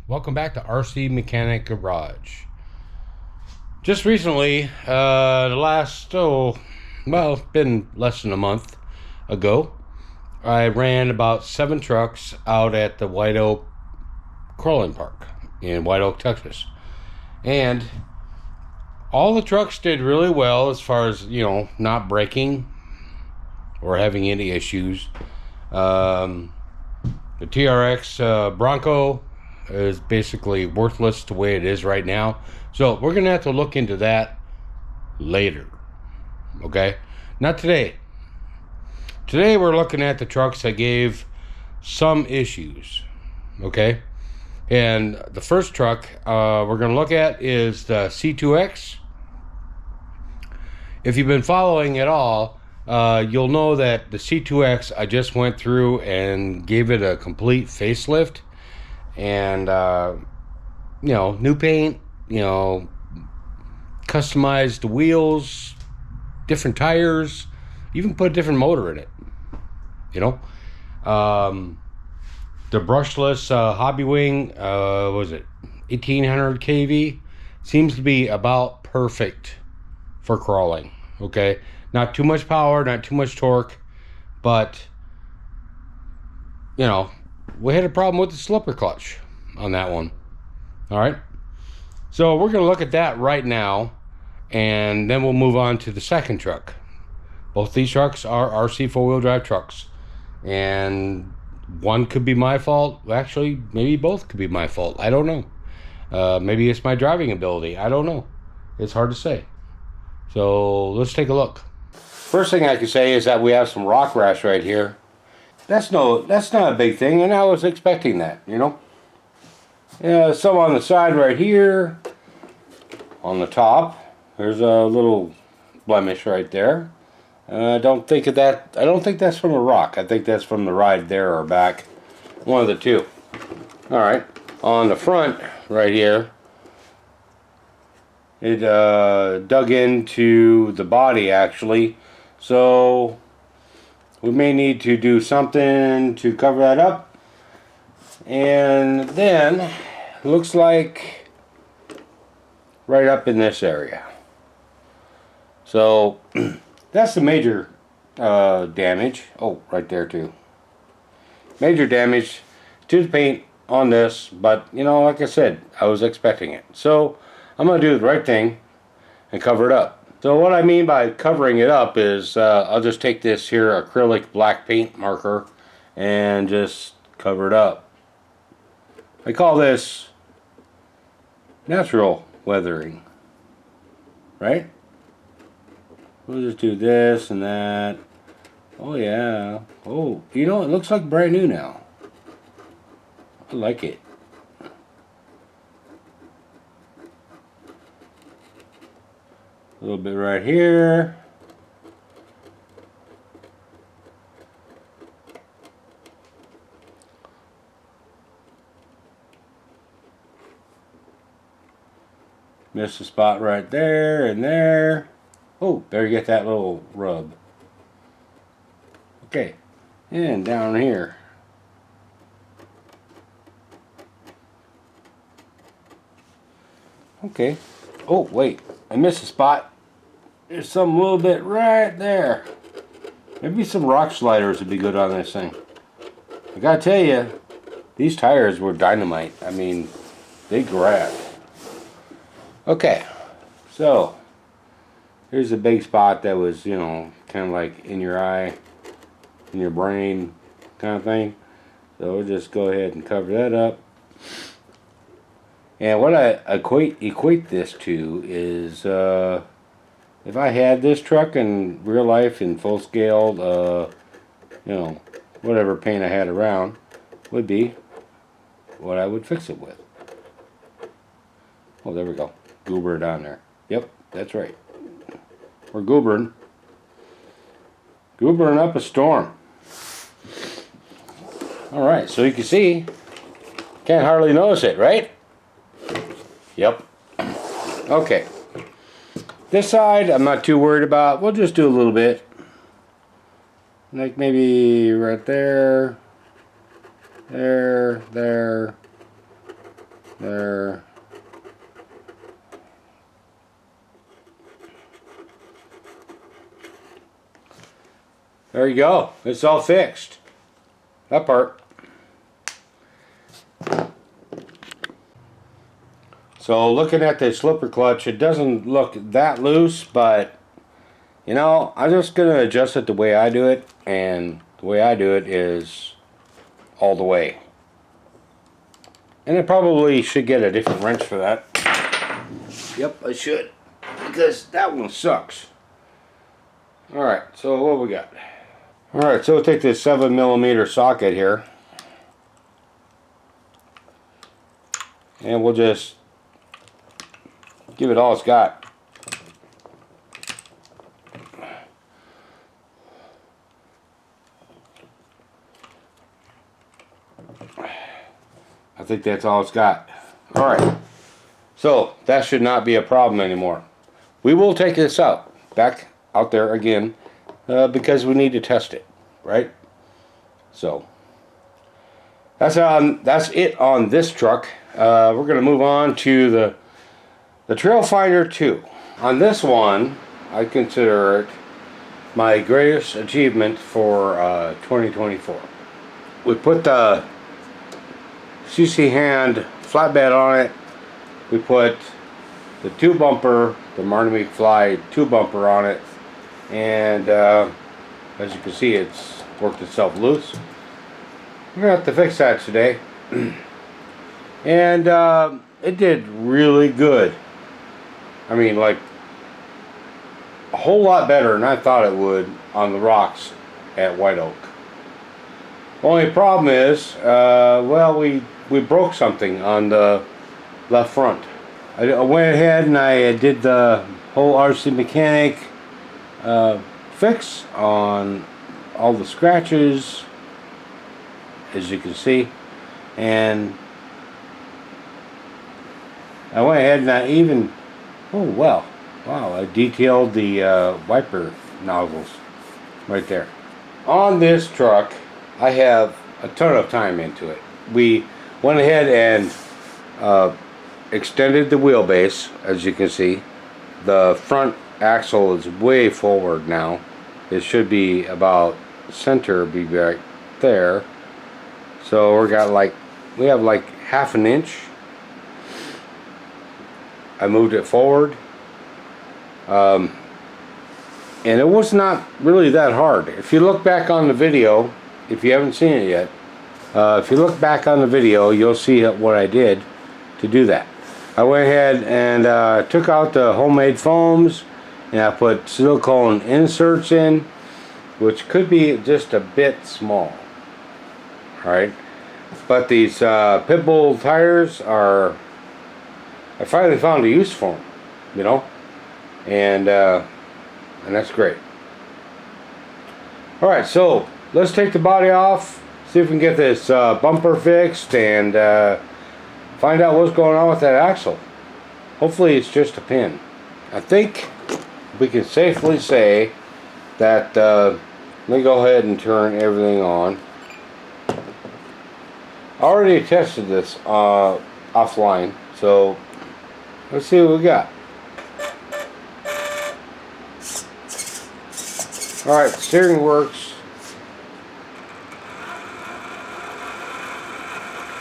Welcome back to RC Mechanic Garage. Just recently, it's been less than a month ago, I ran about 7 trucks out at the White Oak Crawling Park in White Oak, Texas. And all the trucks did really well as far as, not breaking or having any issues. The TRX Bronco is basically worthless the way it is right now. So we're going to have to look into that later. Okay? Not today. Today we're looking at the trucks that gave some issues. Okay? And the first truck we're going to look at is the C2X. If you've been following at all, you'll know that the C2X, I just went through and gave it a complete facelift. And, new paint, customized the wheels, different tires, even put a different motor in it, the brushless hobby wing, was it 1800 kV? Seems to be about perfect for crawling, okay? Not too much power, not too much torque, but, we had a problem with the slipper clutch on that one. All right. So we're going to look at that right now, and then we'll move on to the second truck. Both these trucks are RC four-wheel drive trucks, and one could be my fault. Actually, maybe both could be my fault. I don't know. Maybe it's my driving ability. I don't know. It's hard to say. So let's take a look. First thing I can say is that we have some rock rash right here. That's not a big thing, and I was expecting that, Yeah, some on the side right here. On the top, there's a little blemish right there. I don't think that's from a rock. I think that's from the ride there or back. One of the two. Alright. On the front right here, it dug into the body actually. So we may need to do something to cover that up. And then, looks like right up in this area. So, that's the major damage. Oh, right there too. Major damage to the paint on this. But, like I said, I was expecting it. So, I'm going to do the right thing and cover it up. So what I mean by covering it up is I'll just take this here acrylic black paint marker and just cover it up. I call this natural weathering, right? We'll just do this and that. Oh yeah. Oh, it looks like brand new now. I like it. A little bit right here. Missed a spot right there and there. Oh, better get that little rub. Okay, and down here. Okay. Oh, wait. I missed a spot. There's some little bit right there. Maybe some rock sliders would be good on this thing. I gotta tell you, these tires were dynamite. I mean, they grabbed. Okay, so here's a big spot that was, kind of like in your eye, in your brain kind of thing. So we'll just go ahead and cover that up. And what I equate this to is if I had this truck in real life in full scale, whatever paint I had around would be what I would fix it with. Oh, there we go. Goober it on there. Yep, that's right. We're goobering up a storm. Alright, so you can see, can't hardly notice it, right? Yep. Okay. This side, I'm not too worried about. We'll just do a little bit. Like maybe right there. There. There. There you go. It's all fixed. That part. So looking at the slipper clutch, it doesn't look that loose, but you know, I'm just going to adjust it the way I do it, and the way I do it is all the way. And I probably should get a different wrench for that. Yep, I should, because that one sucks. Alright, so what we got? Alright, so we'll take this 7mm socket here, and we'll just give it all it's got. I think that's all it's got. Alright, so that should not be a problem anymore. We will take this back out there again, because we need to test it, right? So that's it on this truck. We're going to move on to the Trail Finder 2. On this one, I consider it my greatest achievement for 2024. We put the CC hand flatbed on it. We put the the Martin McFly 2-bumper on it, and as you can see, it's worked itself loose. We're gonna have to fix that today. And it did really good. I mean, like a whole lot better than I thought it would on the rocks at White Oak. Only problem is, well, we broke something on the left front. I went ahead and I did the whole RC Mechanic fix on all the scratches, as you can see, and I went ahead and I even, wow, I detailed the wiper nozzles right there. On this truck, I have a ton of time into it. We went ahead and extended the wheelbase, as you can see. The front axle is way forward now. It should be about center, be right there. So we have like half an inch. I moved it forward, and it was not really that hard. If you look back on the video, if you haven't seen it yet, if you look back on the video, you'll see what I did to do that. I went ahead and took out the homemade foams, and I put silicone inserts in, which could be just a bit small. Alright, but these pit bull tires are, I finally found a use for them, you know, and that's great. Alright, so let's take the body off, see if we can get this bumper fixed, and find out what's going on with that axle. Hopefully it's just a pin. I think we can safely say that, let me go ahead and turn everything on. I already tested this offline, so let's see what we got. Alright, steering works.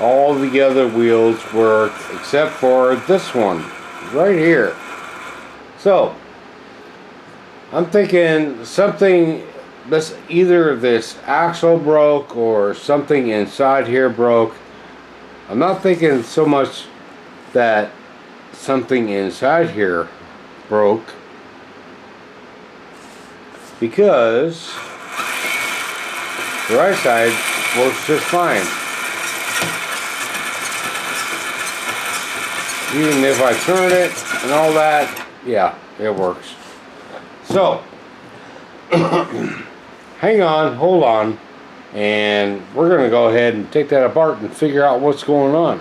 All the other wheels work except for this one right here. So I'm thinking something, either this axle broke or something inside here broke. I'm not thinking so much that something inside here broke, because the right side works just fine. Even if I turn it and all that, yeah, it works. So hang on, hold on, and we're going to go ahead and take that apart and figure out what's going on.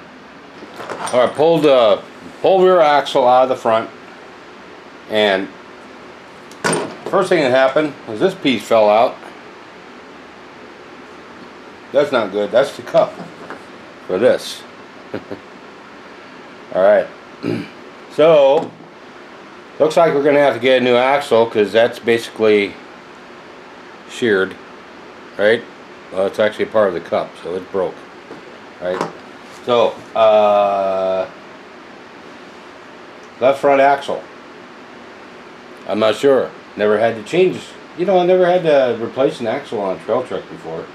Alright, pulled the whole rear axle out of the front, and first thing that happened was this piece fell out. That's not good. That's the cup for this. Alright, so looks like we're going to have to get a new axle because that's basically sheared, right? Well, it's actually part of the cup, so it's broke, right? So, left front axle. I'm not sure. Never had to change. You know, I never had to replace an axle on a trail truck before.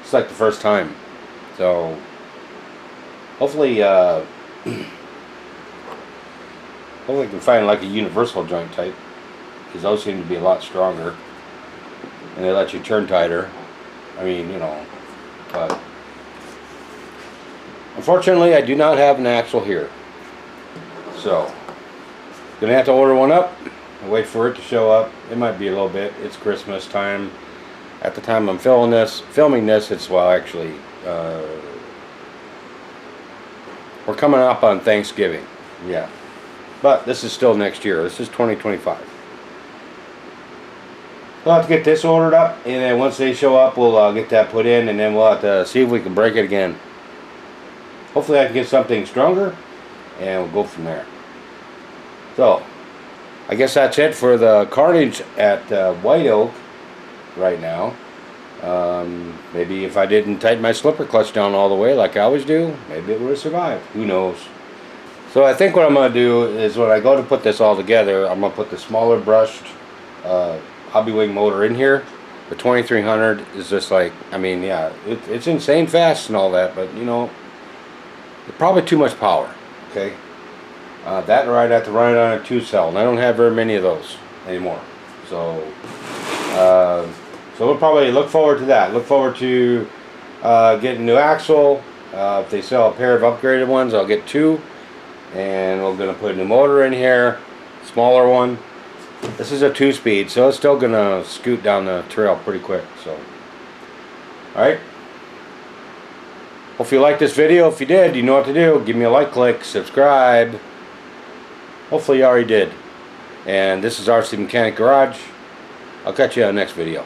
It's like the first time. So, hopefully, hopefully I can find like a universal joint type, because those seem to be a lot stronger and they let you turn tighter. I mean, you know, but unfortunately I do not have an axle here, so gonna have to order one up and wait for it to show up. It might be a little bit. It's Christmas time. At the time I'm filming this, it's, well, actually we're coming up on Thanksgiving, yeah, but this is still next year. This is 2025. We'll have to get this ordered up, and then once they show up, we'll get that put in, and then we'll have to see if we can break it again. Hopefully I can get something stronger, and we'll go from there. So, I guess that's it for the Carnage at White Oak right now. Maybe if I didn't tighten my slipper clutch down all the way like I always do, maybe it would have survived. Who knows? So I think what I'm going to do is, when I go to put this all together, I'm going to put the smaller brushed Hobby Wing motor in here. The 2300 is just like, I mean, yeah, it's insane fast and all that, but you know, probably too much power. Okay, that or I'd have to run it on a 2-cell, and I don't have very many of those anymore. So, so we'll probably look forward to that. Look forward to getting a new axle. If they sell a pair of upgraded ones, I'll get 2, and we're gonna put a new motor in here, smaller one. This is a 2-speed, so it's still gonna scoot down the trail pretty quick. So, alright. Hope you liked this video. If you did, you know what to do. Give me a like, click, subscribe. Hopefully you already did. And this is RC Mechanic Garage. I'll catch you on the next video.